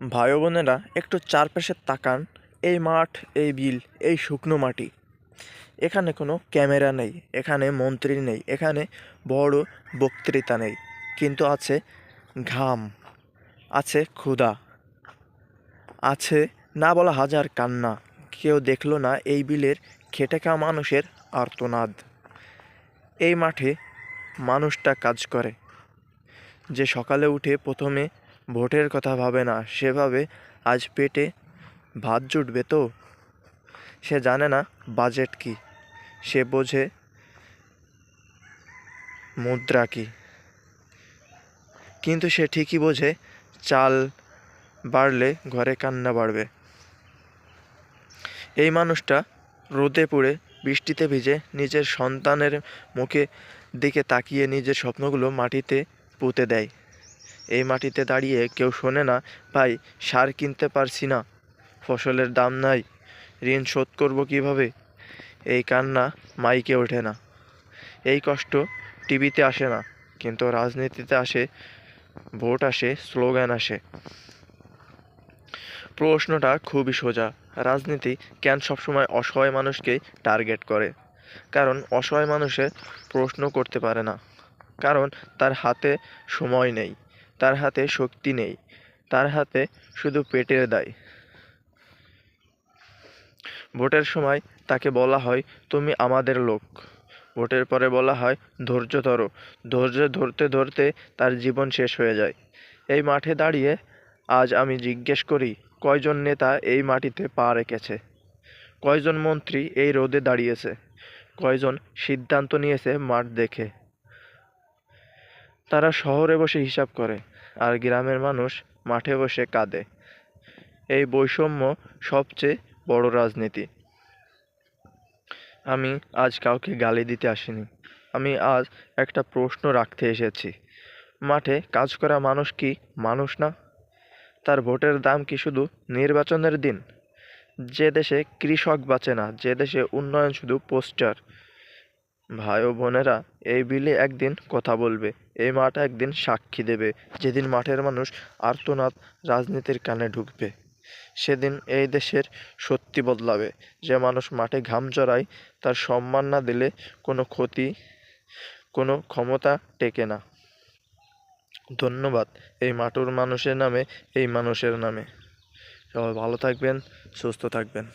ভাই ও বোনেরা, একটু চারপাশে তাকান। এই মাঠ, এই বিল, এই শুকনো মাটি। এখানে কোনো ক্যামেরা নেই, এখানে মন্ত্রী নেই, এখানে বড় বক্তৃতা নেই, কিন্তু আছে ঘাম, আছে ক্ষুধা, আছে না বলা হাজার কান্না। কেউ দেখলো না এই বিলের খেটে খাওয়া মানুষের আর্তনাদ। এই মাঠে মানুষটা কাজ করে, যে সকালে উঠে প্রথমে ভোটের কথা ভাবে না, সে ভাবে আজ পেটে ভাত জুটবে তো। সে জানে না বাজেট কি, সে বোঝে মুদ্রা কি, কিন্তু সে ঠিকই বোঝে চাল বাড়লে ঘরে কান্না বাড়বে। এই মানুষটা রোদে পুড়ে বৃষ্টিতে ভিজে নিজের সন্তানের মুখে দিকে তাকিয়ে নিজের স্বপ্নগুলো মাটিতে পুঁতে দেয়। এই মাটিতে দাঁড়িয়ে কেউ শোনে না, ভাই সার কিনতে পারছি না, ফসলের দাম নাই, ঋণ শোধ করবো কীভাবে। এই কান্না মাইকে ওঠে না, এই কষ্ট টিভিতে আসে না, কিন্তু রাজনীতিতে আসে, ভোট আসে, স্লোগান আসে। প্রশ্নটা খুবই সোজা, রাজনীতি কেন সবসময় অসহায় মানুষকে টার্গেট করে? কারণ অসহায় মানুষে প্রশ্ন করতে পারে না, কারণ তার হাতে সময় নেই, তার হাতে শক্তি নেই, তার হাতে শুধু পেটের দায়। ভোটের সময় তাকে বলা হয় তুমি আমাদের লোক, ভোটের পরে বলা হয় ধৈর্য ধরো। ধৈর্য ধরতে ধরতে তার জীবন শেষ হয়ে যায়। এই মাঠে দাঁড়িয়ে আজ আমি জিজ্ঞেস করি, কয়জন নেতা এই মাটিতে পা রেখেছে? কয়জন মন্ত্রী এই রোদে দাঁড়িয়েছে? কয়জন সিদ্ধান্ত নিয়েছে মাঠ দেখে? তারা শহরে বসে হিসাব করে, আর গ্রামের মানুষ মাঠে বসে কাঁদে। এই বৈষম্য সবচেয়ে বড় রাজনীতি। আমি আজ কাউকে গালি দিতে আসিনি, আমি আজ একটা প্রশ্ন রাখতে এসেছি। মাঠে কাজ করা মানুষ কি মানুষ না? তার ভোটের দাম কি শুধু নির্বাচনের দিন? যে দেশে কৃষক বাঁচে না, যে দেশে উন্নয়ন শুধু পোস্টার। ভাই ও বোনেরা, এই বিলে একদিন কথা বলবে, এই মাঠ একদিন সাক্ষী দেবে। যেদিন মাঠের মানুষ আর্তনাদ রাজনীতির কানে ঢুকবে, সেদিন এই দেশের সত্যি বদলাবে। যে মানুষ মাঠে ঘাম ঝরায়, তার সম্মান না দিলে কোনো ক্ষতি, কোনো ক্ষমতা টেকে না। ধন্যবাদ এই মাটুর মানুষের নামে, এই মানুষের নামে। সবাই ভালো থাকবেন, সুস্থ থাকবেন।